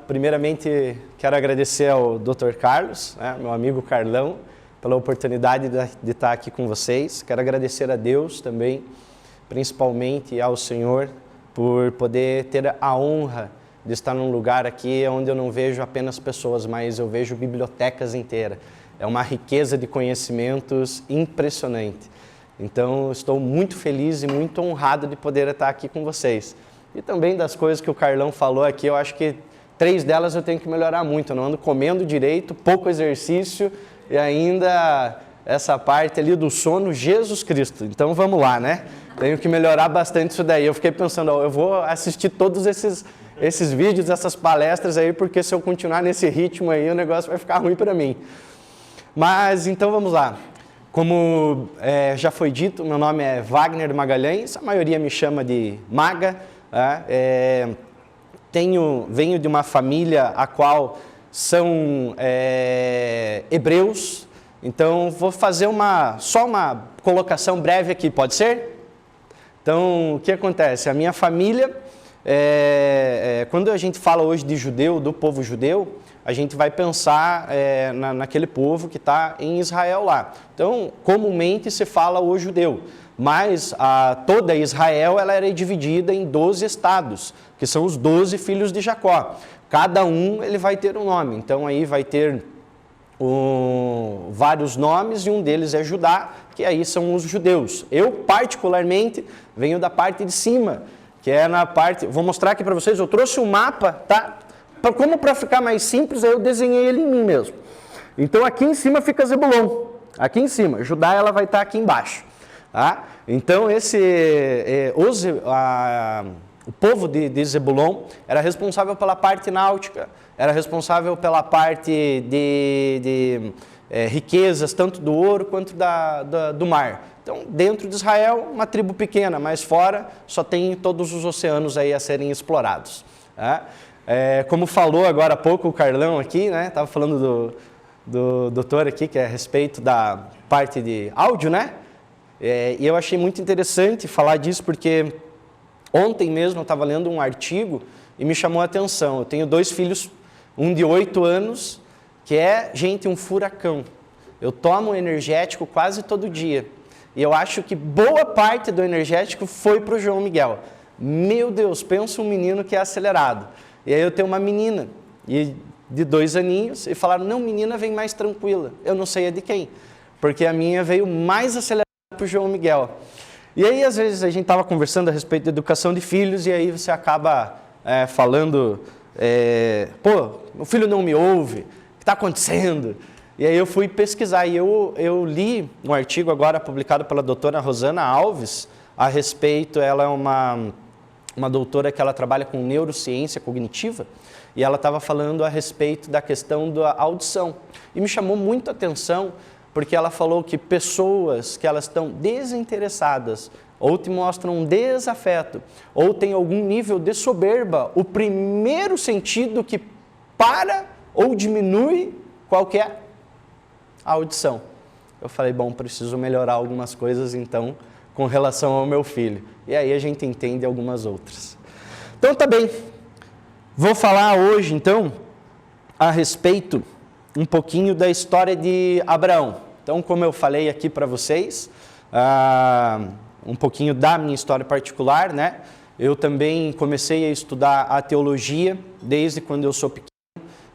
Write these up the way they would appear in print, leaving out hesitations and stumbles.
Primeiramente, quero agradecer ao Dr. Carlos, meu amigo Carlão, pela oportunidade de estar aqui com vocês. Quero agradecer a Deus também, principalmente ao Senhor, por poder ter a honra de estar num lugar aqui onde eu não vejo apenas pessoas, mas eu vejo bibliotecas inteiras. É uma riqueza de conhecimentos impressionante. Então, estou muito feliz e muito honrado de poder estar aqui com vocês. E também das coisas que o Carlão falou aqui, eu acho que 3 delas eu tenho que melhorar muito. Eu não ando comendo direito, pouco exercício e ainda essa parte ali do sono, Jesus Cristo. Então vamos lá, né? Tenho que melhorar bastante isso daí. Eu fiquei pensando, eu vou assistir todos esses vídeos, essas palestras aí, porque se eu continuar nesse ritmo aí, o negócio vai ficar ruim para mim. Mas então vamos lá. Como já foi dito, meu nome é Wagner Magalhães, a maioria me chama de Maga. Venho de uma família a qual são hebreus, então vou fazer só uma colocação breve aqui, pode ser? Então, o que acontece? A minha família, quando a gente fala hoje de judeu, do povo judeu, a gente vai pensar naquele povo que está em Israel lá. Então, comumente se fala o judeu. Mas toda Israel ela era dividida em 12 estados, que são os 12 filhos de Jacó. Cada um ele vai ter um nome, então aí vai ter vários nomes e um deles é Judá, que aí são os judeus. Eu particularmente venho da parte de cima, que é na parte... Vou mostrar aqui para vocês, eu trouxe um mapa, tá? Como para ficar mais simples, aí eu desenhei ele em mim mesmo. Então aqui em cima fica Zebulon, aqui em cima, Judá ela vai estar aqui embaixo. Tá? Então, o povo de Zebulon era responsável pela parte náutica, era responsável pela parte de riquezas, tanto do ouro quanto do mar. Então, dentro de Israel, uma tribo pequena, mas fora só tem todos os oceanos aí a serem explorados. Tá? Como falou agora há pouco o Carlão aqui, né? Estava falando do doutor aqui, que é a respeito da parte de áudio, né? E eu achei muito interessante falar disso porque ontem mesmo eu estava lendo um artigo e me chamou a atenção. Eu tenho 2 filhos, um de 8 anos, que é, gente, um furacão. Eu tomo energético quase todo dia. E eu acho que boa parte do energético foi para o João Miguel. Meu Deus, pensa um menino que é acelerado. E aí eu tenho uma menina de 2 aninhos e falaram, não, menina vem mais tranquila. Eu não sei de quem, porque a minha veio mais acelerada para o João Miguel. E aí, às vezes, a gente estava conversando a respeito da educação de filhos e aí você acaba falando, o filho não me ouve, o que está acontecendo? E aí eu fui pesquisar e eu li um artigo agora publicado pela doutora Rosana Alves a respeito, ela é uma doutora que ela trabalha com neurociência cognitiva e ela estava falando a respeito da questão da audição. E me chamou muito a atenção porque ela falou que pessoas que elas estão desinteressadas ou te mostram um desafeto ou tem algum nível de soberba, o primeiro sentido que para ou diminui qual que é? A audição. Eu falei, bom, preciso melhorar algumas coisas então com relação ao meu filho. E aí a gente entende algumas outras. Então tá bem, vou falar hoje então a respeito um pouquinho da história de Abraão. Então, como eu falei aqui para vocês, um pouquinho da minha história particular, né? Eu também comecei a estudar a teologia desde quando eu sou pequeno.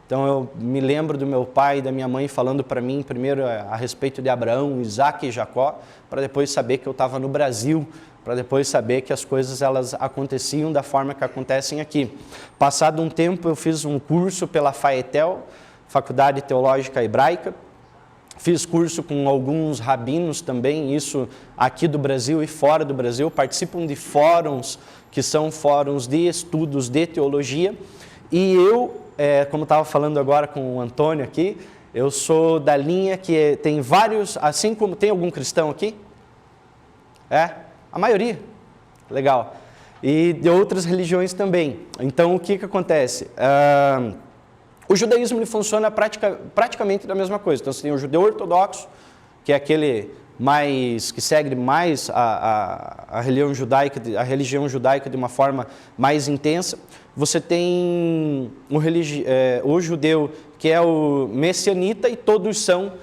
Então, eu me lembro do meu pai e da minha mãe falando para mim, primeiro a respeito de Abraão, Isaac e Jacó, para depois saber que eu estava no Brasil, para depois saber que as coisas elas aconteciam da forma que acontecem aqui. Passado um tempo, eu fiz um curso pela FAETEL, Faculdade Teológica Hebraica. Fiz curso com alguns rabinos também, isso aqui do Brasil e fora do Brasil. Participam de fóruns, que são fóruns de estudos de teologia. E eu, como estava falando agora com o Antônio aqui, eu sou da linha que tem vários, assim como tem algum cristão aqui? A maioria. Legal. E de outras religiões também. Então, o que acontece? O judaísmo ele funciona praticamente da mesma coisa. Então, você tem o judeu ortodoxo, que é aquele que segue mais a religião judaica de uma forma mais intensa. Você tem o judeu que é o messianita e todos são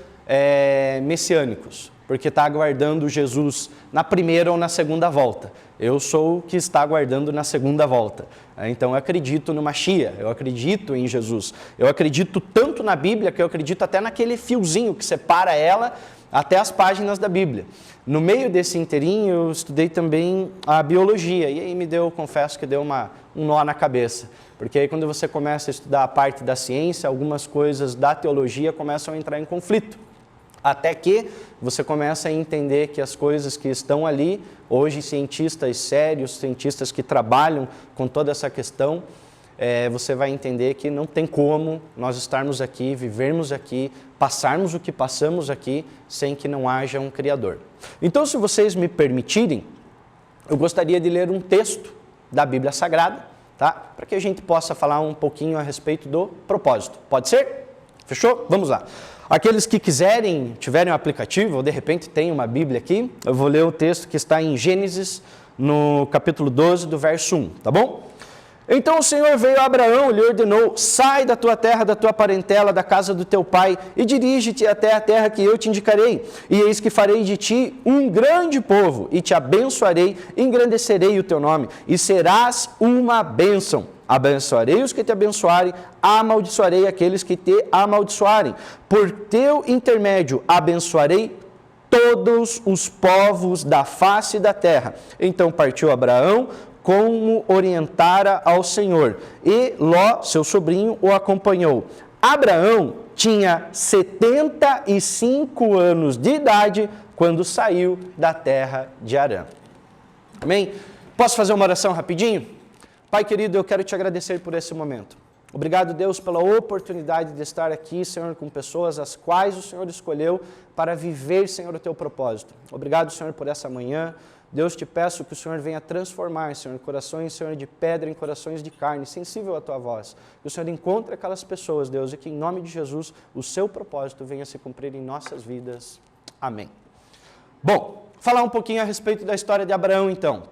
messiânicos, porque está aguardando Jesus na primeira ou na segunda volta. Eu sou o que está aguardando na segunda volta. Então eu acredito no Mashiach, eu acredito em Jesus. Eu acredito tanto na Bíblia que eu acredito até naquele fiozinho que separa ela até as páginas da Bíblia. No meio desse inteirinho eu estudei também a biologia e aí confesso que deu um nó na cabeça. Porque aí quando você começa a estudar a parte da ciência, algumas coisas da teologia começam a entrar em conflito. Até que você começa a entender que as coisas que estão ali, hoje cientistas sérios, cientistas que trabalham com toda essa questão, você vai entender que não tem como nós estarmos aqui, vivermos aqui, passarmos o que passamos aqui, sem que não haja um Criador. Então, se vocês me permitirem, eu gostaria de ler um texto da Bíblia Sagrada, tá? Para que a gente possa falar um pouquinho a respeito do propósito. Pode ser? Fechou? Vamos lá. Aqueles que quiserem, tiverem um aplicativo, ou de repente tem uma Bíblia aqui, eu vou ler o texto que está em Gênesis, no capítulo 12, do verso 1, tá bom? Então o Senhor veio a Abraão e lhe ordenou: sai da tua terra, da tua parentela, da casa do teu pai, e dirige-te até a terra que eu te indicarei. E eis que farei de ti um grande povo, e te abençoarei, engrandecerei o teu nome, e serás uma bênção. Abençoarei os que te abençoarem, amaldiçoarei aqueles que te amaldiçoarem. Por teu intermédio abençoarei todos os povos da face da terra. Então partiu Abraão, como orientara ao Senhor, e Ló, seu sobrinho, o acompanhou. Abraão tinha 75 anos de idade quando saiu da terra de Harã. Amém? Posso fazer uma oração rapidinho? Pai querido, eu quero te agradecer por esse momento. Obrigado, Deus, pela oportunidade de estar aqui, Senhor, com pessoas as quais o Senhor escolheu para viver, Senhor, o teu propósito. Obrigado, Senhor, por essa manhã. Deus, te peço que o Senhor venha transformar, Senhor, corações, Senhor, de pedra em corações de carne, sensível à tua voz. Que o Senhor encontre aquelas pessoas, Deus, e que em nome de Jesus o seu propósito venha se cumprir em nossas vidas. Amém. Bom, falar um pouquinho a respeito da história de Abraão, então.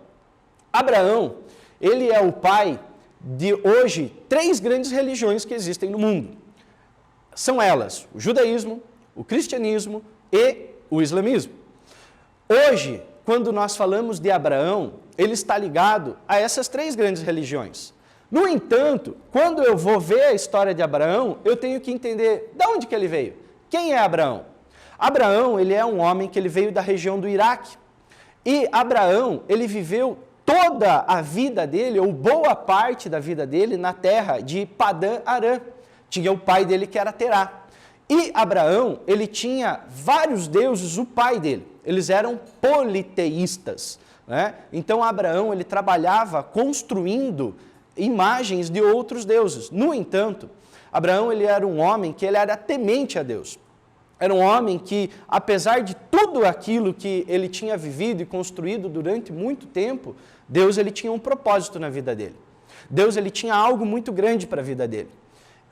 Abraão, ele é o pai de hoje 3 grandes religiões que existem no mundo. São elas o judaísmo, o cristianismo e o islamismo. Hoje, quando nós falamos de Abraão, ele está ligado a essas 3 grandes religiões. No entanto, quando eu vou ver a história de Abraão, eu tenho que entender de onde que ele veio. Quem é Abraão? Abraão, ele é um homem que ele veio da região do Iraque. E Abraão, ele viveu toda a vida dele, ou boa parte da vida dele, na terra de Padã Arã. Tinha o pai dele que era Terá. E Abraão, ele tinha vários deuses, o pai dele. Eles eram politeístas, né? Então Abraão, ele trabalhava construindo imagens de outros deuses. No entanto, Abraão, ele era um homem que ele era temente a Deus. Era um homem que, apesar de tudo aquilo que ele tinha vivido e construído durante muito tempo, Deus, ele tinha um propósito na vida dele. Deus, ele tinha algo muito grande para a vida dele.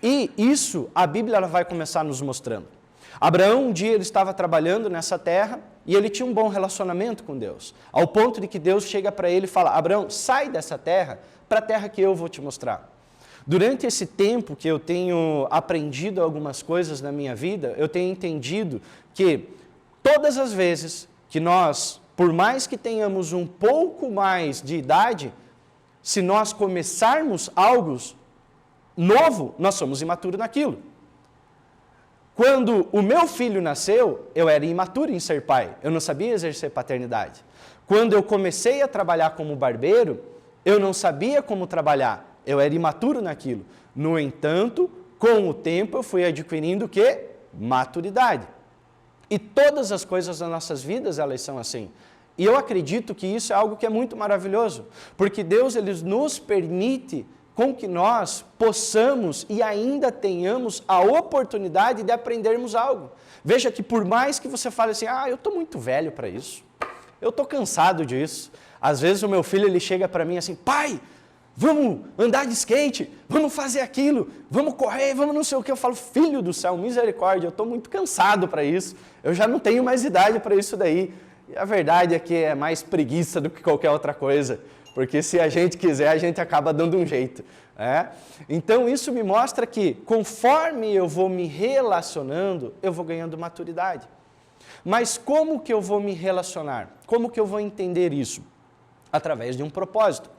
E isso, a Bíblia ela vai começar nos mostrando. Abraão, um dia, ele estava trabalhando nessa terra e ele tinha um bom relacionamento com Deus. Ao ponto de que Deus chega para ele e fala: Abraão, sai dessa terra para a terra que eu vou te mostrar. Durante esse tempo que eu tenho aprendido algumas coisas na minha vida, eu tenho entendido que todas as vezes que nós, por mais que tenhamos um pouco mais de idade, se nós começarmos algo novo, nós somos imaturos naquilo. Quando o meu filho nasceu, eu era imaturo em ser pai, eu não sabia exercer paternidade. Quando eu comecei a trabalhar como barbeiro, eu não sabia como trabalhar. Eu era imaturo naquilo. No entanto, com o tempo eu fui adquirindo o quê? Maturidade. E todas as coisas das nossas vidas, elas são assim. E eu acredito que isso é algo que é muito maravilhoso. Porque Deus, ele nos permite com que nós possamos e ainda tenhamos a oportunidade de aprendermos algo. Veja que por mais que você fale assim: eu estou muito velho para isso. Eu estou cansado disso. Às vezes o meu filho, ele chega para mim assim: pai, vamos andar de skate, vamos fazer aquilo, vamos correr, vamos não sei o que. Eu falo, filho do céu, misericórdia, eu estou muito cansado para isso, eu já não tenho mais idade para isso daí. E a verdade é que é mais preguiça do que qualquer outra coisa, porque se a gente quiser, a gente acaba dando um jeito. Então isso me mostra que conforme eu vou me relacionando, eu vou ganhando maturidade. Mas como que eu vou me relacionar? Como que eu vou entender isso? Através de um propósito.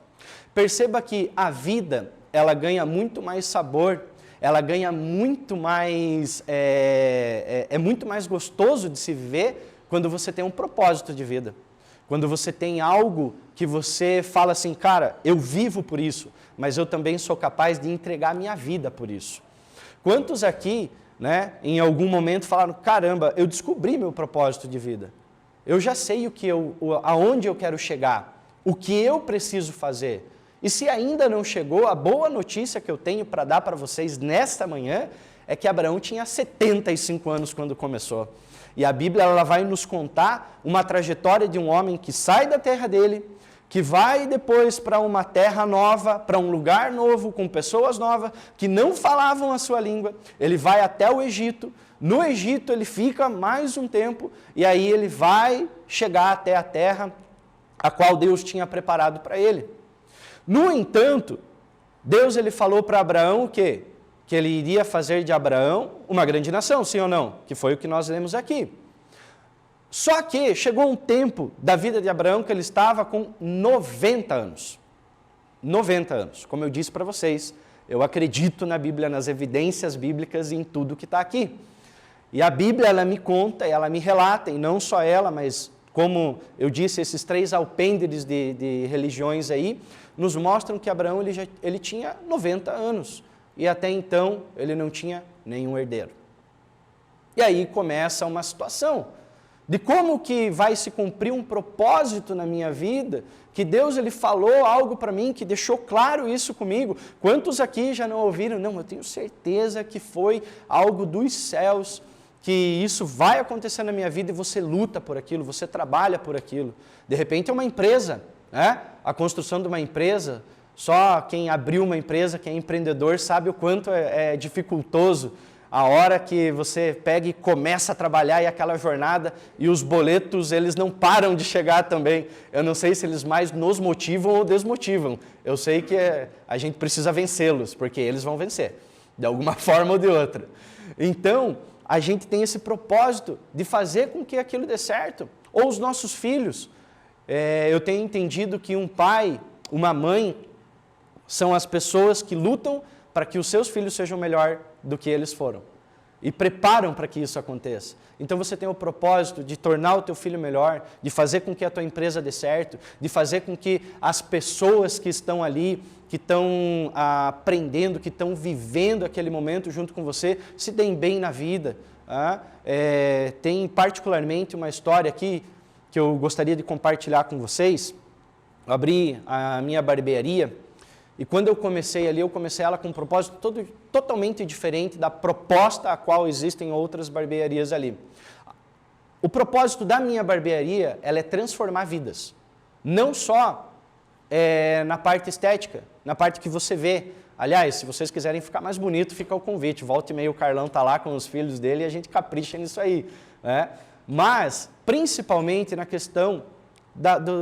Perceba que a vida, ela ganha muito mais sabor, ela ganha muito mais, é muito mais gostoso de se viver quando você tem um propósito de vida. Quando você tem algo que você fala assim, cara, eu vivo por isso, mas eu também sou capaz de entregar a minha vida por isso. Quantos aqui, né, em algum momento falaram, caramba, eu descobri meu propósito de vida. Eu já sei aonde eu quero chegar, o que eu preciso fazer. E se ainda não chegou, a boa notícia que eu tenho para dar para vocês nesta manhã é que Abraão tinha 75 anos quando começou. E a Bíblia ela vai nos contar uma trajetória de um homem que sai da terra dele, que vai depois para uma terra nova, para um lugar novo, com pessoas novas, que não falavam a sua língua. Ele vai até o Egito. No Egito ele fica mais um tempo e aí ele vai chegar até a terra a qual Deus tinha preparado para ele. No entanto, Deus ele falou para Abraão o quê? Que ele iria fazer de Abraão uma grande nação, sim ou não? Que foi o que nós lemos aqui. Só que chegou um tempo da vida de Abraão que ele estava com 90 anos. 90 anos. Como eu disse para vocês, eu acredito na Bíblia, nas evidências bíblicas e em tudo que está aqui. E a Bíblia, ela me conta, ela me relata, e não só ela, mas como eu disse, esses 3 alpendres de religiões aí, nos mostram que Abraão ele tinha 90 anos. E até então ele não tinha nenhum herdeiro. E aí começa uma situação de como que vai se cumprir um propósito na minha vida, que Deus ele falou algo para mim, que deixou claro isso comigo. Quantos aqui já não ouviram? Não, eu tenho certeza que foi algo dos céus, que isso vai acontecer na minha vida e você luta por aquilo, você trabalha por aquilo. De repente é uma empresa, né? A construção de uma empresa, só quem abriu uma empresa, quem é empreendedor, sabe o quanto é dificultoso a hora que você pega e começa a trabalhar e aquela jornada e os boletos, eles não param de chegar também. Eu não sei se eles mais nos motivam ou desmotivam. Eu sei que a gente precisa vencê-los, porque eles vão vencer, de alguma forma ou de outra. Então, a gente tem esse propósito de fazer com que aquilo dê certo. Ou os nossos filhos. Eu tenho entendido que um pai, uma mãe, são as pessoas que lutam para que os seus filhos sejam melhor do que eles foram. E preparam para que isso aconteça. Então você tem o propósito de tornar o teu filho melhor, de fazer com que a tua empresa dê certo, de fazer com que as pessoas que estão ali, que estão aprendendo, que estão vivendo aquele momento junto com você, se deem bem na vida. Tem particularmente uma história aqui que eu gostaria de compartilhar com vocês. Eu abri a minha barbearia e quando eu comecei ali, eu comecei ela com um propósito totalmente diferente da proposta a qual existem outras barbearias ali. O propósito da minha barbearia, ela é transformar vidas. Não só na parte estética, na parte que você vê. Aliás, se vocês quiserem ficar mais bonito, fica o convite. Volta e meia o Carlão está lá com os filhos dele e a gente capricha nisso aí. Né? Mas, principalmente na questão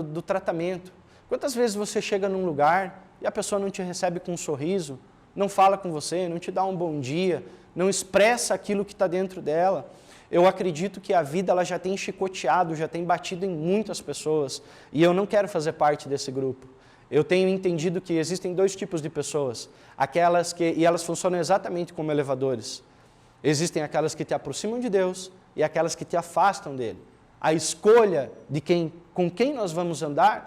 do tratamento. Quantas vezes você chega num lugar e a pessoa não te recebe com um sorriso, não fala com você, não te dá um bom dia, não expressa aquilo que está dentro dela? Eu acredito que a vida ela já tem chicoteado, já tem batido em muitas pessoas e eu não quero fazer parte desse grupo. Eu tenho entendido que existem 2 tipos de pessoas, e elas funcionam exatamente como elevadores. Existem aquelas que te aproximam de Deus e aquelas que te afastam dele. A escolha de com quem nós vamos andar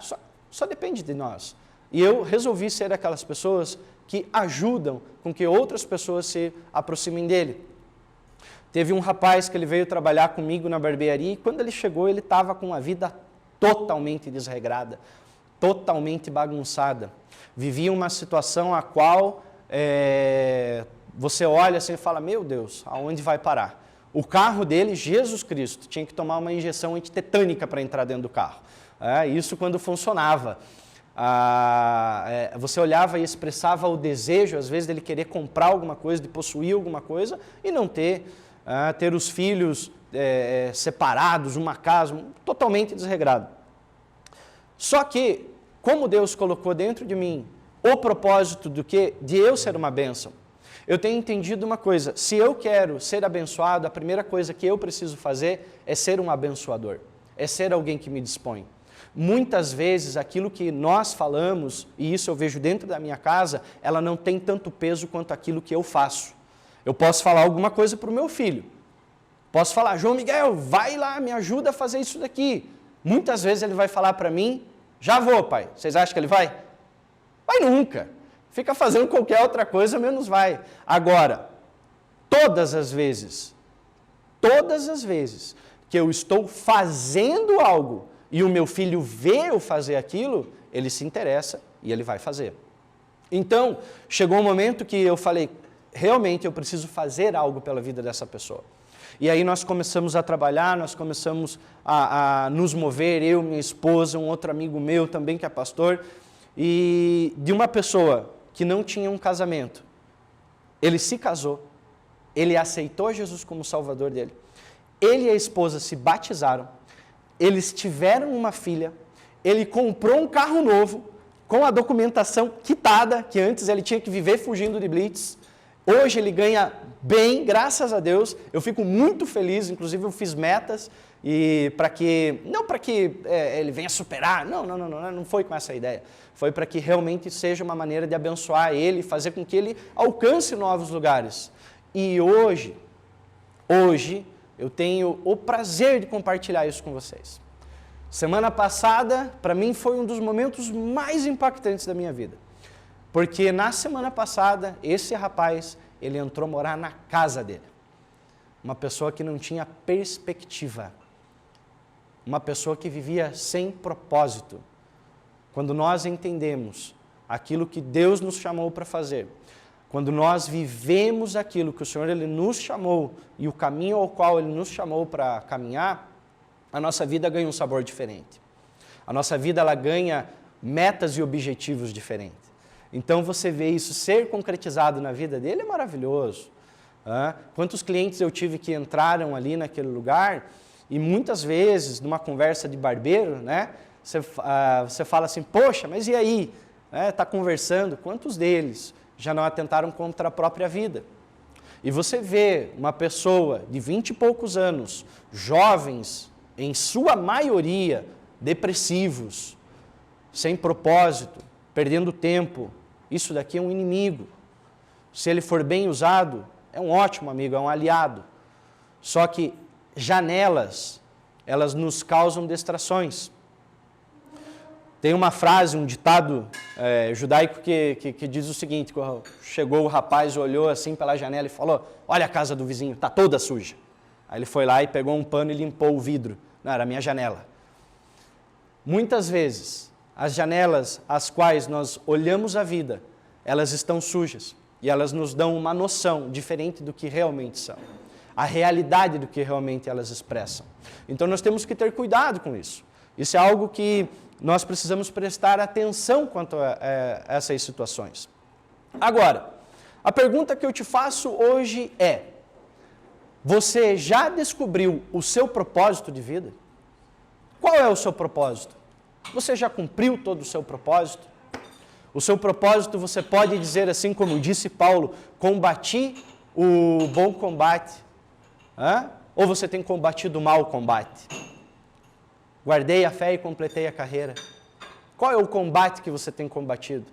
só depende de nós. E eu resolvi ser aquelas pessoas que ajudam com que outras pessoas se aproximem dele. Teve um rapaz que ele veio trabalhar comigo na barbearia e quando ele chegou ele estava com uma vida totalmente desregrada, totalmente bagunçada. Vivia uma situação a qual você olha assim e fala, meu Deus, aonde vai parar? O carro dele, Jesus Cristo, tinha que tomar uma injeção antitetânica para entrar dentro do carro. Isso quando funcionava. Você olhava e expressava o desejo, às vezes, dele querer comprar alguma coisa, de possuir alguma coisa e não ter. Ter os filhos separados, uma casa, totalmente desregrado. Só que, como Deus colocou dentro de mim o propósito de eu ser uma bênção, eu tenho entendido uma coisa: se eu quero ser abençoado, a primeira coisa que eu preciso fazer é ser um abençoador, é ser alguém que me dispõe. Muitas vezes aquilo que nós falamos, e isso eu vejo dentro da minha casa, ela não tem tanto peso quanto aquilo que eu faço. Eu posso falar alguma coisa para o meu filho, posso falar: João Miguel, vai lá, me ajuda a fazer isso daqui. Muitas vezes ele vai falar para mim: já vou, pai. Vocês acham que ele vai? Vai nunca. Fica fazendo qualquer outra coisa, menos vai. Agora, todas as vezes que eu estou fazendo algo e o meu filho vê eu fazer aquilo, ele se interessa e ele vai fazer. Então, chegou um momento que eu falei: realmente eu preciso fazer algo pela vida dessa pessoa. E aí nós começamos a trabalhar, nós começamos a nos mover, eu, minha esposa, um outro amigo meu também que é pastor, e de uma pessoa que não tinha um casamento, ele se casou, ele aceitou Jesus como Salvador dele, ele e a esposa se batizaram, eles tiveram uma filha, ele comprou um carro novo, com a documentação quitada, que antes ele tinha que viver fugindo de blitz. Hoje ele ganha bem, graças a Deus. Eu fico muito feliz, inclusive eu fiz metas, e não para que ele venha superar, não foi com essa ideia. Foi para que realmente seja uma maneira de abençoar ele, fazer com que ele alcance novos lugares. E hoje eu tenho o prazer de compartilhar isso com vocês. Semana passada, para mim, foi um dos momentos mais impactantes da minha vida. Porque na semana passada, esse rapaz, ele entrou morar na casa dele. Uma pessoa que não tinha perspectiva. Uma pessoa que vivia sem propósito. Quando nós entendemos aquilo que Deus nos chamou para fazer, quando nós vivemos aquilo que o Senhor ele nos chamou e o caminho ao qual Ele nos chamou para caminhar, a nossa vida ganha um sabor diferente. A nossa vida ela ganha metas e objetivos diferentes. Então você vê isso ser concretizado na vida dele é maravilhoso. Quantos clientes eu tive que entraram ali naquele lugar e muitas vezes, numa conversa de barbeiro, né, você fala assim: poxa, mas e aí? Está conversando, quantos deles já não atentaram contra a própria vida? E você vê uma pessoa de 20 e poucos anos, jovens, em sua maioria, depressivos, sem propósito, perdendo tempo. Isso daqui é um inimigo. Se ele for bem usado, é um ótimo amigo, é um aliado. Só que janelas, elas nos causam distrações. Tem uma frase, um ditado judaico que diz o seguinte: quando chegou o rapaz, olhou assim pela janela e falou: olha a casa do vizinho, está toda suja. Aí ele foi lá e pegou um pano e limpou o vidro. Não, era a minha janela. Muitas vezes, as janelas às quais nós olhamos a vida, elas estão sujas e elas nos dão uma noção diferente do que realmente são. A realidade do que realmente elas expressam. Então nós temos que ter cuidado com isso. Isso é algo que nós precisamos prestar atenção quanto a essas situações. Agora, a pergunta que eu te faço hoje é: você já descobriu o seu propósito de vida? Qual é o seu propósito? Você já cumpriu todo o seu propósito? O seu propósito, você pode dizer assim como disse Paulo: combati o bom combate. Ou você tem combatido o mau combate? Guardei a fé e completei a carreira. Qual é o combate que você tem combatido?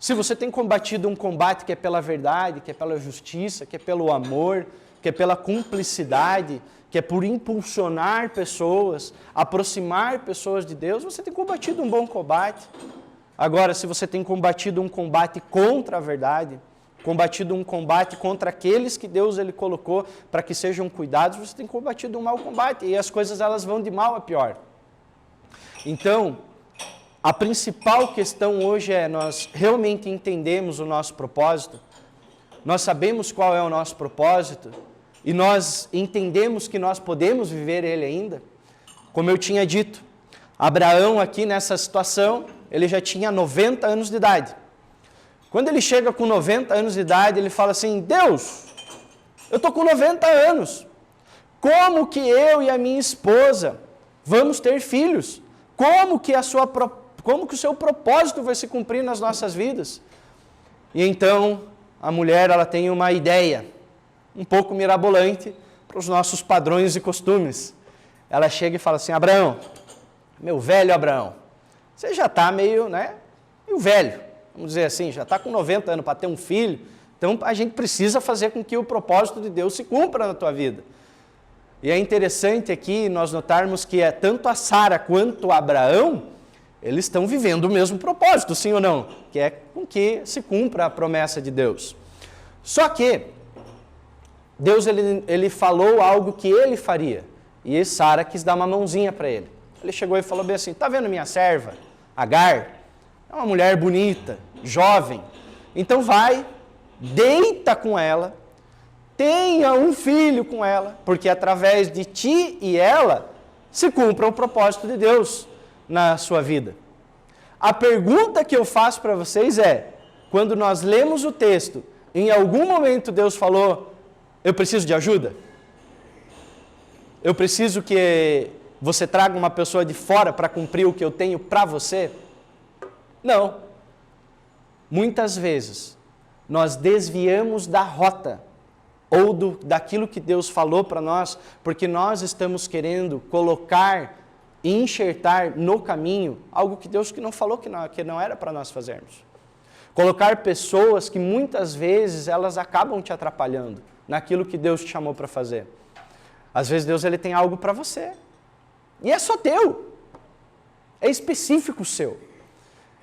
Se você tem combatido um combate que é pela verdade, que é pela justiça, que é pelo amor, que é pela cumplicidade, que é por impulsionar pessoas, aproximar pessoas de Deus, você tem combatido um bom combate. Agora, se você tem combatido um combate contra a verdade, combatido um combate contra aqueles que Deus ele colocou para que sejam cuidados, você tem combatido um mau combate. E as coisas elas vão de mal a pior. Então, a principal questão hoje é: nós realmente entendemos o nosso propósito, nós sabemos qual é o nosso propósito e nós entendemos que nós podemos viver ele ainda. Como eu tinha dito, Abraão aqui nessa situação, ele já tinha 90 anos de idade. Quando ele chega com 90 anos de idade, ele fala assim, Deus, eu estou com 90 anos, como que eu e a minha esposa vamos ter filhos? Como que o seu propósito vai se cumprir nas nossas vidas? E então, a mulher, ela tem uma ideia, um pouco mirabolante, para os nossos padrões e costumes. Ela chega e fala assim, Abraão, meu velho Abraão, você já está meio velho, vamos dizer assim, já está com 90 anos para ter um filho, então a gente precisa fazer com que o propósito de Deus se cumpra na tua vida. E é interessante aqui nós notarmos que tanto a Sara quanto Abraão, eles estão vivendo o mesmo propósito, sim ou não? Que é com que se cumpra a promessa de Deus. Só que Deus ele falou algo que ele faria, e Sara quis dar uma mãozinha para ele. Ele chegou e falou bem assim, está vendo minha serva, Agar? É uma mulher bonita, jovem, então vai, deita com ela, tenha um filho com ela, porque através de ti e ela se cumpra o propósito de Deus na sua vida. A pergunta que eu faço para vocês é, quando nós lemos o texto, em algum momento Deus falou, eu preciso de ajuda? Eu preciso que você traga uma pessoa de fora para cumprir o que eu tenho para você? Não. Muitas vezes, nós desviamos da rota, ou daquilo que Deus falou para nós, porque nós estamos querendo colocar e enxertar no caminho algo que Deus não falou que não era para nós fazermos. Colocar pessoas que muitas vezes elas acabam te atrapalhando naquilo que Deus te chamou para fazer. Às vezes Deus ele tem algo para você, e é só teu, é específico seu.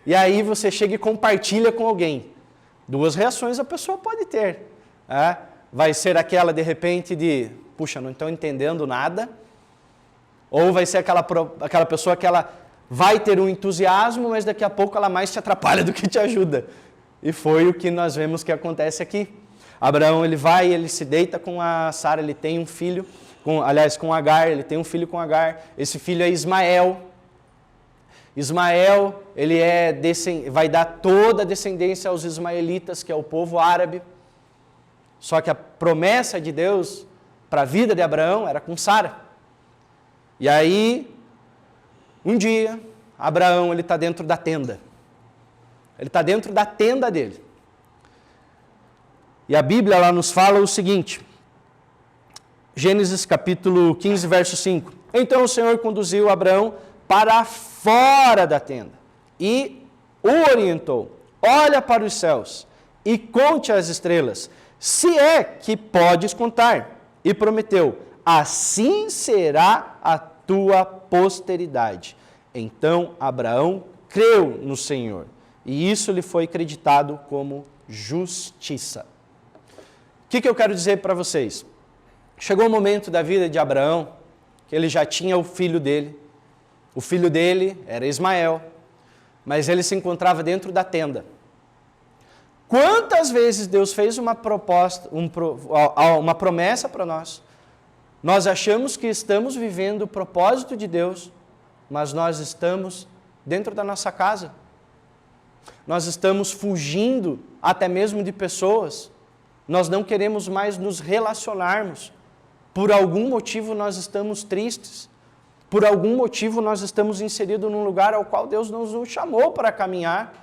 E aí você chega e compartilha com alguém. Duas reações a pessoa pode ter. Vai ser aquela de repente de, puxa, não estou entendendo nada. Ou vai ser aquela pessoa que ela vai ter um entusiasmo, mas daqui a pouco ela mais te atrapalha do que te ajuda. E foi o que nós vemos que acontece aqui. Abraão, ele se deita com a Sara, ele tem um filho, com Agar, ele tem um filho com Agar. Esse filho é Ismael. Ismael, vai dar toda a descendência aos ismaelitas, que é o povo árabe. Só que a promessa de Deus para a vida de Abraão era com Sara. E aí, um dia, Abraão está dentro da tenda. Ele está dentro da tenda dele. E a Bíblia lá nos fala o seguinte, Gênesis capítulo 15, verso 5. Então o Senhor conduziu Abraão para fora da tenda e o orientou, olha para os céus e conte as estrelas, se é que podes contar. E prometeu, assim será a tua posteridade. Então Abraão creu no Senhor, e isso lhe foi acreditado como justiça. O que eu quero dizer para vocês? Chegou o momento da vida de Abraão, que ele já tinha o filho dele. O filho dele era Ismael, mas ele se encontrava dentro da tenda. Quantas vezes Deus fez uma promessa para nós? Nós achamos que estamos vivendo o propósito de Deus, mas nós estamos dentro da nossa casa. Nós estamos fugindo até mesmo de pessoas. Nós não queremos mais nos relacionarmos. Por algum motivo nós estamos tristes. Por algum motivo nós estamos inseridos num lugar ao qual Deus não nos chamou para caminhar.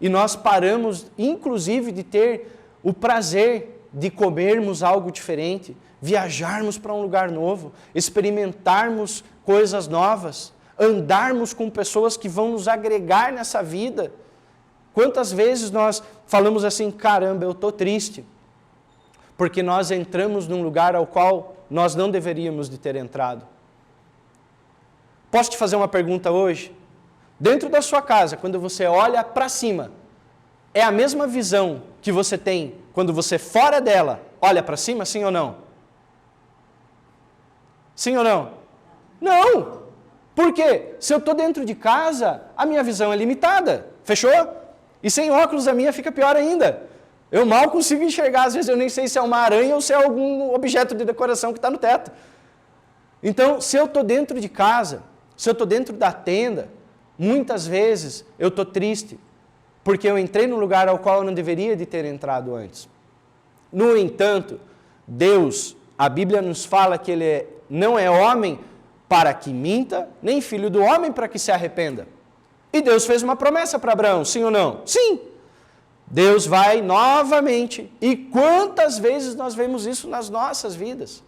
E nós paramos, inclusive, de ter o prazer de comermos algo diferente, viajarmos para um lugar novo, experimentarmos coisas novas, andarmos com pessoas que vão nos agregar nessa vida. Quantas vezes nós falamos assim, caramba, eu estou triste, porque nós entramos num lugar ao qual nós não deveríamos de ter entrado. Posso te fazer uma pergunta hoje? Dentro da sua casa, quando você olha para cima, é a mesma visão que você tem quando você fora dela olha para cima, sim ou não? Sim ou não? Não! Por quê? Se eu estou dentro de casa, a minha visão é limitada. Fechou? E sem óculos a minha fica pior ainda. Eu mal consigo enxergar, às vezes eu nem sei se é uma aranha ou se é algum objeto de decoração que está no teto. Então, se eu estou dentro de casa, se eu estou dentro da tenda, Muitas vezes eu estou triste, porque eu entrei num lugar ao qual eu não deveria de ter entrado antes. No entanto, Deus, a Bíblia nos fala que Ele não é homem para que minta, nem filho do homem para que se arrependa. E Deus fez uma promessa para Abraão, sim ou não? Sim! Deus vai novamente. E quantas vezes nós vemos isso nas nossas vidas?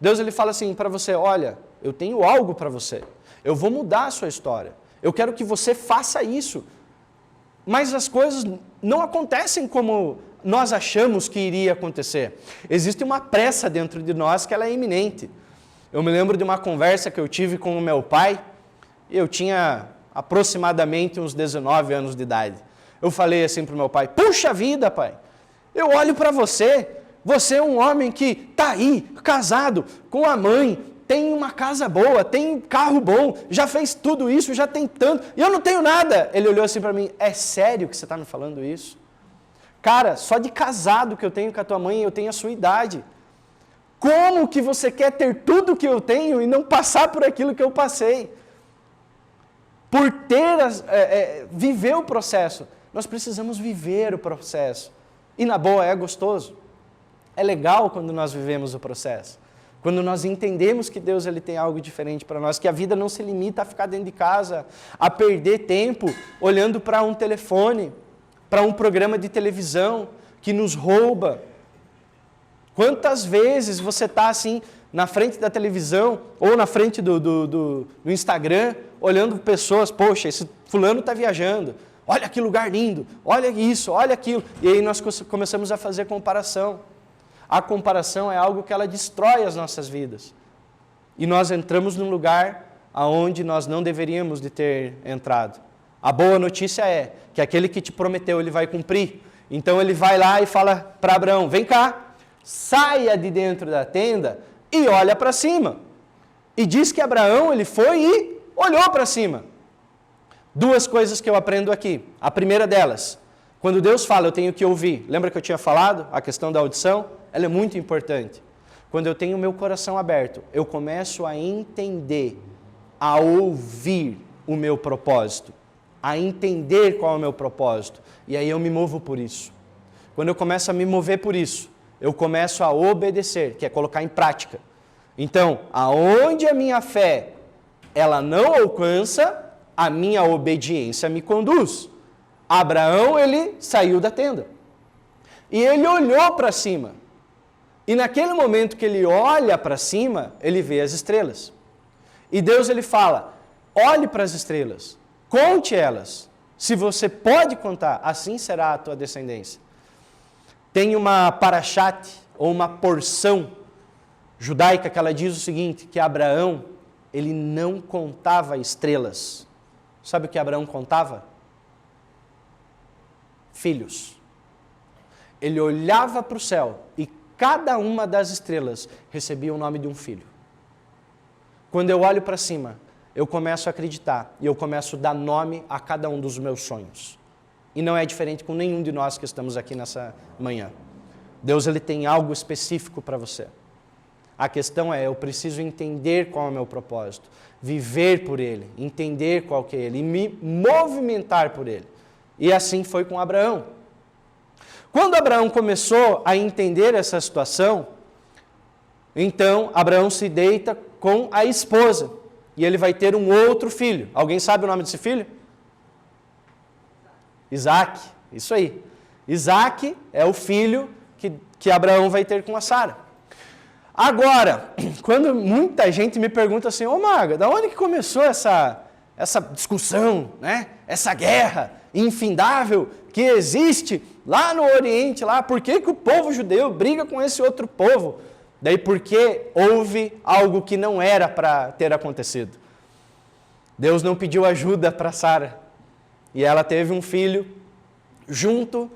Deus ele fala assim para você, olha, eu tenho algo para você. Eu vou mudar a sua história. Eu quero que você faça isso. Mas as coisas não acontecem como nós achamos que iria acontecer. Existe uma pressa dentro de nós que ela é iminente. Eu me lembro de uma conversa que eu tive com o meu pai. Eu tinha aproximadamente uns 19 anos de idade. Eu falei assim para o meu pai, puxa vida, pai, eu olho para você, você é um homem que está aí, casado, com a mãe, tem uma casa boa, tem um carro bom, já fez tudo isso, já tem tanto, e eu não tenho nada. Ele olhou assim para mim, é sério que você está me falando isso? Cara, só de casado que eu tenho com a tua mãe, eu tenho a sua idade. Como que você quer ter tudo que eu tenho e não passar por aquilo que eu passei? Por viver o processo. Nós precisamos viver o processo. E na boa, é gostoso. É legal quando nós vivemos o processo. Quando nós entendemos que Deus ele tem algo diferente para nós, que a vida não se limita a ficar dentro de casa, a perder tempo olhando para um telefone, para um programa de televisão que nos rouba. Quantas vezes você está assim, na frente da televisão ou na frente do Instagram, olhando pessoas, poxa, esse fulano está viajando, olha que lugar lindo, olha isso, olha aquilo. E aí nós começamos a fazer comparação. A comparação é algo que ela destrói as nossas vidas. E nós entramos num lugar aonde nós não deveríamos de ter entrado. A boa notícia é que aquele que te prometeu, ele vai cumprir. Então ele vai lá e fala para Abraão, vem cá, saia de dentro da tenda e olha para cima. E diz que Abraão, ele foi e olhou para cima. Duas coisas que eu aprendo aqui. A primeira delas, quando Deus fala, eu tenho que ouvir. Lembra que eu tinha falado a questão da audição? Ela é muito importante. Quando eu tenho o meu coração aberto, eu começo a entender, a ouvir o meu propósito, a entender qual é o meu propósito. E aí eu me movo por isso. Quando eu começo a me mover por isso, eu começo a obedecer, que é colocar em prática. Então, aonde a minha fé, ela não alcança, a minha obediência me conduz. Abraão, ele saiu da tenda. E ele olhou para cima. E naquele momento que ele olha para cima, ele vê as estrelas. E Deus, ele fala, olhe para as estrelas, conte elas. Se você pode contar, assim será a tua descendência. Tem uma parashat, ou uma porção judaica, que ela diz o seguinte, que Abraão, ele não contava estrelas. Sabe o que Abraão contava? Filhos. Ele olhava para o céu e cada uma das estrelas recebia o nome de um filho. Quando eu olho para cima, eu começo a acreditar e eu começo a dar nome a cada um dos meus sonhos. E não é diferente com nenhum de nós que estamos aqui nessa manhã. Deus ele tem algo específico para você. A questão é, eu preciso entender qual é o meu propósito, viver por ele, entender qual que é ele e me movimentar por ele. E assim foi com Abraão. Quando Abraão começou a entender essa situação, então Abraão se deita com a esposa e ele vai ter um outro filho. Alguém sabe o nome desse filho? Isaac, isso aí. Isaac é o filho que Abraão vai ter com a Sara. Agora, quando muita gente me pergunta assim, ô Maga, da onde que começou essa discussão, né? Essa guerra infindável que existe lá no Oriente, lá, por que o povo judeu briga com esse outro povo? Daí porque houve algo que não era para ter acontecido. Deus não pediu ajuda para Sara. E ela teve um filho junto,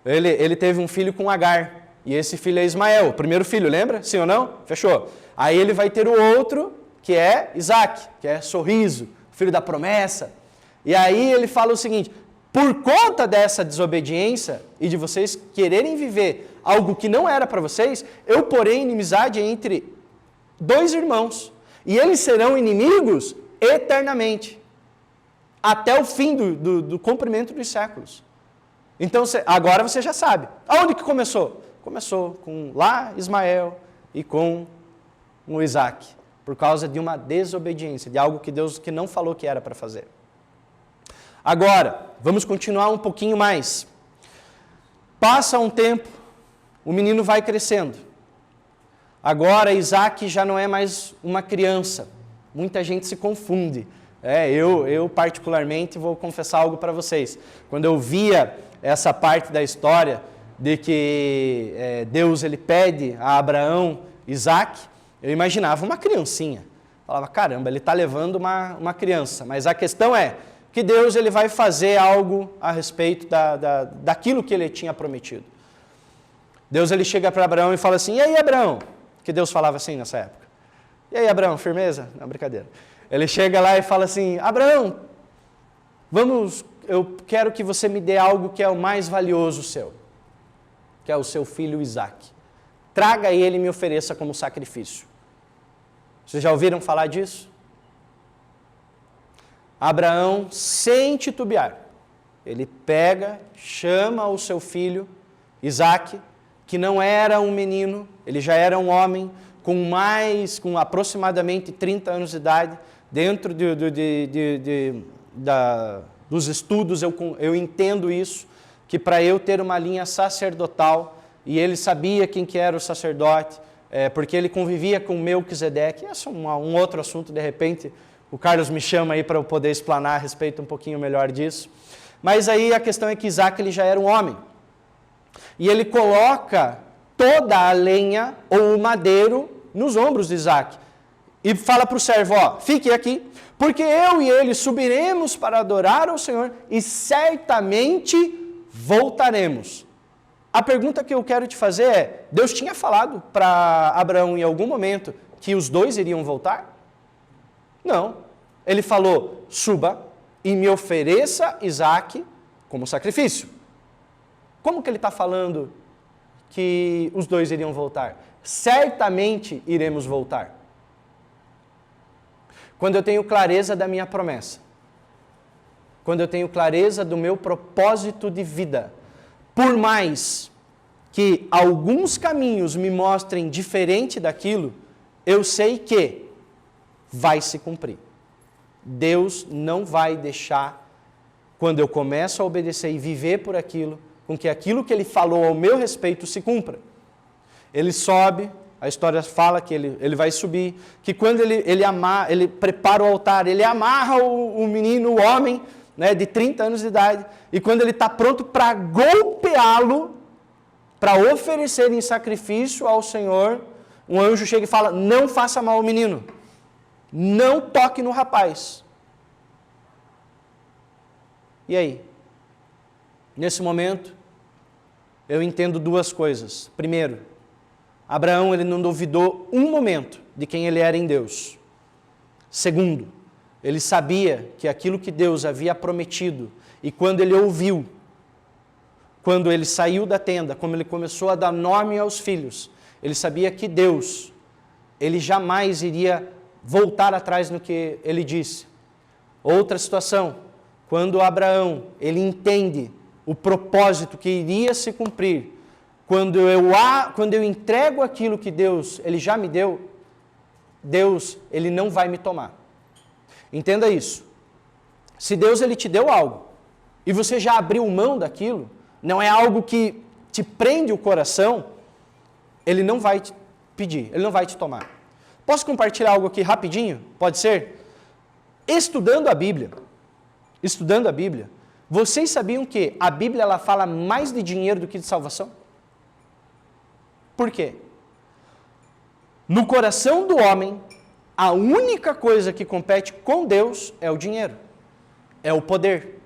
ele teve um filho com Agar. E esse filho é Ismael, o primeiro filho, lembra? Sim ou não? Fechou. Aí ele vai ter o outro, que é Isaac, que é sorriso, filho da promessa. E aí ele fala o seguinte, por conta dessa desobediência e de vocês quererem viver algo que não era para vocês, eu porei inimizade entre dois irmãos. E eles serão inimigos eternamente. até o fim do comprimento dos séculos. Então, agora você já sabe. Aonde que começou? Começou com lá Ismael e com o Isaac, por causa de uma desobediência, de algo que Deus que não falou que era para fazer. Agora, vamos continuar um pouquinho mais. Passa um tempo, o menino vai crescendo. Agora Isaac já não é mais uma criança. Muita gente se confunde. Eu particularmente vou confessar algo para vocês. Quando eu via essa parte da história de que Deus ele pede a Abraão Isaac, eu imaginava uma criancinha. Falava, caramba, ele está levando uma criança. Mas a questão é que Deus ele vai fazer algo a respeito daquilo que ele tinha prometido. Deus ele chega para Abraão e fala assim, e aí Abraão? Que Deus falava assim nessa época. E aí Abraão, firmeza? Não, brincadeira. Ele chega lá e fala assim, Abraão, eu quero que você me dê algo que é o mais valioso seu, que é o seu filho Isaac. Traga ele e me ofereça como sacrifício. Vocês já ouviram falar disso? Abraão, sem titubear, ele pega, chama o seu filho Isaac, que não era um menino, ele já era um homem, com aproximadamente 30 anos de idade. Dentro dos estudos eu entendo isso, que para eu ter uma linha sacerdotal, e ele sabia quem que era o sacerdote, porque ele convivia com Melquisedeque. Esse é um outro assunto, de repente o Carlos me chama aí para eu poder explanar a respeito um pouquinho melhor disso. Mas aí a questão é que Isaac ele já era um homem, e ele coloca toda a lenha ou o madeiro nos ombros de Isaac. E fala para o servo, fique aqui, porque eu e ele subiremos para adorar ao Senhor e certamente voltaremos. A pergunta que eu quero te fazer é, Deus tinha falado para Abraão em algum momento que os dois iriam voltar? Não. Ele falou, suba e me ofereça Isaac como sacrifício. Como que ele está falando que os dois iriam voltar? Certamente iremos voltar. Quando eu tenho clareza da minha promessa, quando eu tenho clareza do meu propósito de vida, por mais que alguns caminhos me mostrem diferente daquilo, eu sei que vai se cumprir. Deus não vai deixar, quando eu começo a obedecer e viver por aquilo, com que aquilo que Ele falou ao meu respeito se cumpra. Ele sobe, a história fala que ele vai subir, que quando ele prepara o altar, ele amarra o menino, o homem, né, de 30 anos de idade, e quando ele está pronto para golpeá-lo, para oferecer em sacrifício ao Senhor, um anjo chega e fala, não faça mal ao menino, não toque no rapaz. E aí? Nesse momento, eu entendo duas coisas. Primeiro, Abraão ele não duvidou um momento de quem ele era em Deus. Segundo, ele sabia que aquilo que Deus havia prometido, e quando ele ouviu, quando ele saiu da tenda, quando ele começou a dar nome aos filhos, ele sabia que Deus, ele jamais iria voltar atrás no que ele disse. Outra situação, quando Abraão, ele entende o propósito que iria se cumprir, quando eu entrego aquilo que Deus, ele já me deu, Deus, ele não vai me tomar. Entenda isso. Se Deus, ele te deu algo, e você já abriu mão daquilo, não é algo que te prende o coração, ele não vai te pedir, ele não vai te tomar. Posso compartilhar algo aqui rapidinho? Pode ser? Estudando a Bíblia, vocês sabiam que a Bíblia ela fala mais de dinheiro do que de salvação? Por quê? No coração do homem, a única coisa que compete com Deus é o dinheiro, é o poder.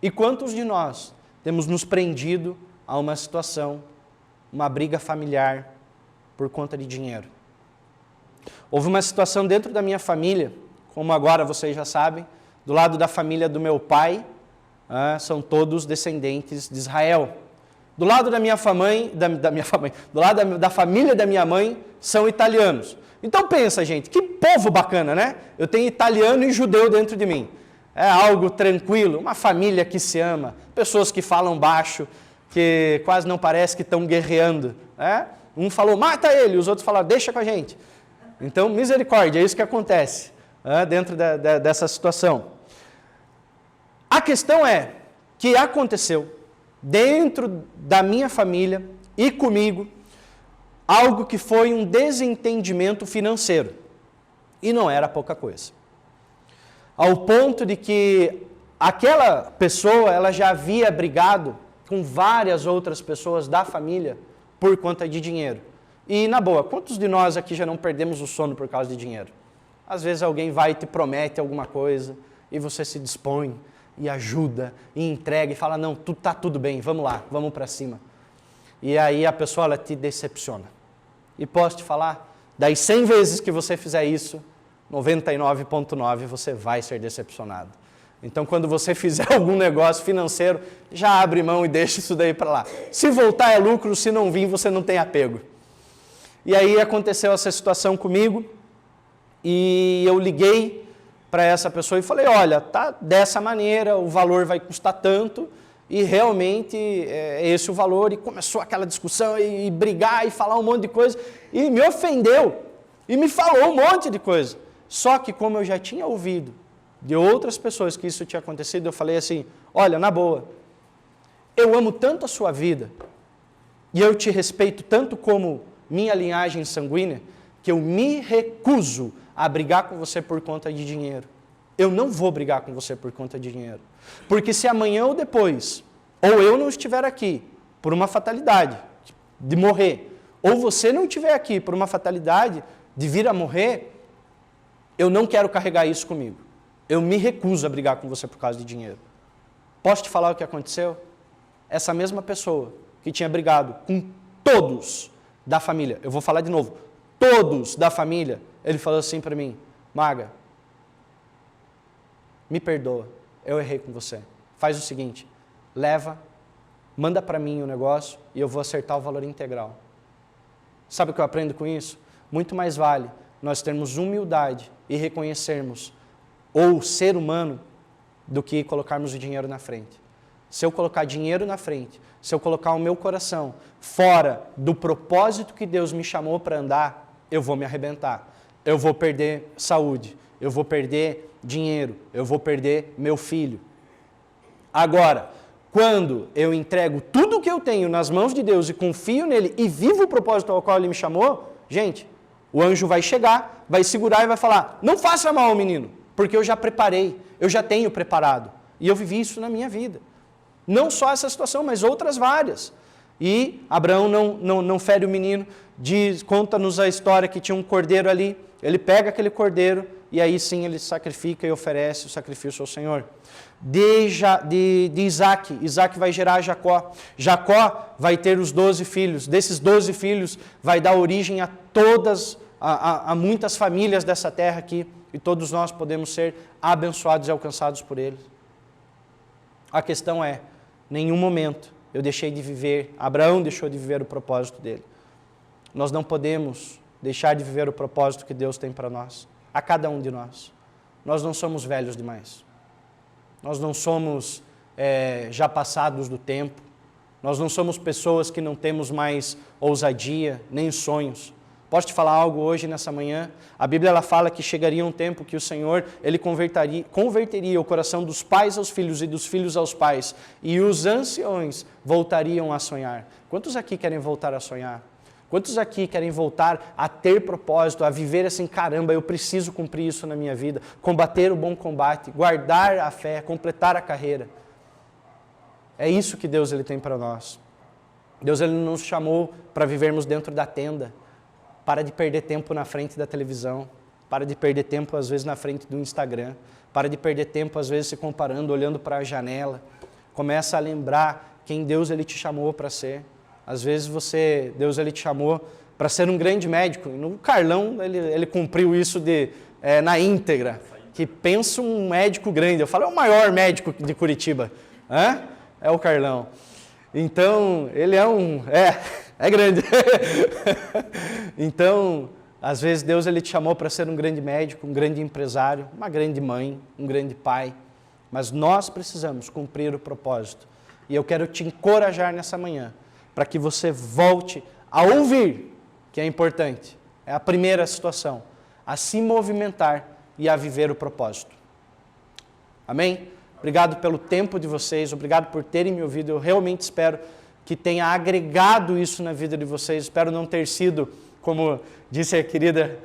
E quantos de nós temos nos prendido a uma situação, uma briga familiar por conta de dinheiro? Houve uma situação dentro da minha família, como agora vocês já sabem, do lado da família do meu pai, são todos descendentes de Israel. Do lado da minha do lado da família da minha mãe, são italianos. Então pensa, gente, que povo bacana, né? Eu tenho italiano e judeu dentro de mim. É algo tranquilo, uma família que se ama, pessoas que falam baixo, que quase não parece que estão guerreando. Né? Um falou, mata ele, os outros falaram, deixa com a gente. Então, misericórdia, é isso que acontece dentro dessa situação. A questão é que aconteceu dentro da minha família e comigo algo que foi um desentendimento financeiro. E não era pouca coisa. Ao ponto de que aquela pessoa, ela já havia brigado com várias outras pessoas da família por conta de dinheiro. E na boa, quantos de nós aqui já não perdemos o sono por causa de dinheiro? Às vezes alguém vai e te promete alguma coisa e você se dispõe e ajuda e entrega e fala, não, tá tudo bem, vamos lá, vamos para cima. E aí a pessoa, ela te decepciona. E posso te falar, das 100 vezes que você fizer isso, 99,9 você vai ser decepcionado. Então, quando você fizer algum negócio financeiro, já abre mão e deixa isso daí para lá. Se voltar é lucro, se não vir, você não tem apego. E aí aconteceu essa situação comigo, e eu liguei para essa pessoa e falei, olha, tá dessa maneira, o valor vai custar tanto, e realmente é esse o valor, e começou aquela discussão, e brigar, e falar um monte de coisa, e me ofendeu, e me falou um monte de coisa. Só que como eu já tinha ouvido de outras pessoas que isso tinha acontecido, eu falei assim, olha, na boa, eu amo tanto a sua vida, e eu te respeito tanto como minha linhagem sanguínea, que eu me recuso a brigar com você por conta de dinheiro. Eu não vou brigar com você por conta de dinheiro. Porque se amanhã ou depois, ou eu não estiver aqui por uma fatalidade de morrer, ou você não estiver aqui por uma fatalidade de vir a morrer, eu não quero carregar isso comigo. Eu me recuso a brigar com você por causa de dinheiro. Posso te falar o que aconteceu? Essa mesma pessoa que tinha brigado com todos da família, eu vou falar de novo, todos da família, ele falou assim para mim, Maga, me perdoa, eu errei com você. Faz o seguinte, manda para mim o negócio e eu vou acertar o valor integral. Sabe o que eu aprendo com isso? Muito mais vale nós termos humildade e reconhecermos o ser humano do que colocarmos o dinheiro na frente. Se eu colocar dinheiro na frente, se eu colocar o meu coração fora do propósito que Deus me chamou para andar, eu vou me arrebentar. Eu vou perder saúde, eu vou perder dinheiro, eu vou perder meu filho. Agora, quando eu entrego tudo o que eu tenho nas mãos de Deus e confio nele e vivo o propósito ao qual ele me chamou, gente, o anjo vai chegar, vai segurar e vai falar, não faça mal ao menino, porque eu já preparei, eu já tenho preparado. E eu vivi isso na minha vida. Não só essa situação, mas outras várias. E Abraão não fere o menino, conta-nos a história que tinha um cordeiro ali, ele pega aquele cordeiro e aí sim ele sacrifica e oferece o sacrifício ao Senhor. De Isaac, Isaac vai gerar Jacó. Jacó vai ter os 12 filhos. Desses 12 filhos vai dar origem a muitas famílias dessa terra aqui. E todos nós podemos ser abençoados e alcançados por ele. A questão é, em nenhum momento eu deixei de viver, Abraão deixou de viver o propósito dele. Nós não podemos deixar de viver o propósito que Deus tem para nós, a cada um de nós. Nós não somos velhos demais. Nós não somos já passados do tempo. Nós não somos pessoas que não temos mais ousadia, nem sonhos. Posso te falar algo hoje, nessa manhã? A Bíblia ela fala que chegaria um tempo que o Senhor ele converteria o coração dos pais aos filhos e dos filhos aos pais. E os anciões voltariam a sonhar. Quantos aqui querem voltar a sonhar? Quantos aqui querem voltar a ter propósito, a viver assim, caramba, eu preciso cumprir isso na minha vida, combater o bom combate, guardar a fé, completar a carreira. É isso que Deus ele tem para nós. Deus ele nos chamou para vivermos dentro da tenda. Para de perder tempo na frente da televisão, para de perder tempo às vezes na frente do Instagram, para de perder tempo às vezes se comparando, olhando para a janela. Começa a lembrar quem Deus ele te chamou para ser. Às vezes Deus ele te chamou para ser um grande médico. E no Carlão ele cumpriu isso na íntegra. Que pensa um médico grande. Eu falo, é o maior médico de Curitiba. É o Carlão. Então, ele é grande. Então, às vezes Deus ele te chamou para ser um grande médico, um grande empresário, uma grande mãe, um grande pai, mas nós precisamos cumprir o propósito. E eu quero te encorajar nessa manhã, para que você volte a ouvir, que é importante, é a primeira situação, a se movimentar e a viver o propósito. Amém? Obrigado pelo tempo de vocês, obrigado por terem me ouvido, eu realmente espero que tenha agregado isso na vida de vocês, espero não ter sido, como disse a querida,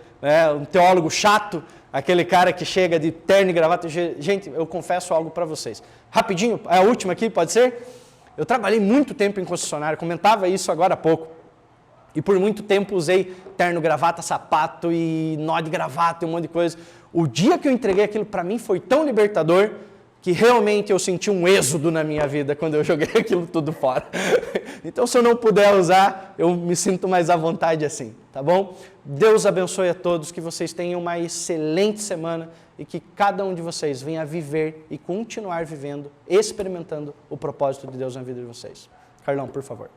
um teólogo chato, aquele cara que chega de terno e gravata. Gente, eu confesso algo para vocês. Rapidinho, é a última aqui, pode ser? Eu trabalhei muito tempo em concessionária, comentava isso agora há pouco. E por muito tempo usei terno, gravata, sapato e nó de gravata e um monte de coisa. O dia que eu entreguei aquilo para mim foi tão libertador que realmente eu senti um êxodo na minha vida quando eu joguei aquilo tudo fora. Então, se eu não puder usar, eu me sinto mais à vontade assim, tá bom? Deus abençoe a todos, que vocês tenham uma excelente semana e que cada um de vocês venha viver e continuar vivendo, experimentando o propósito de Deus na vida de vocês. Carlão, por favor.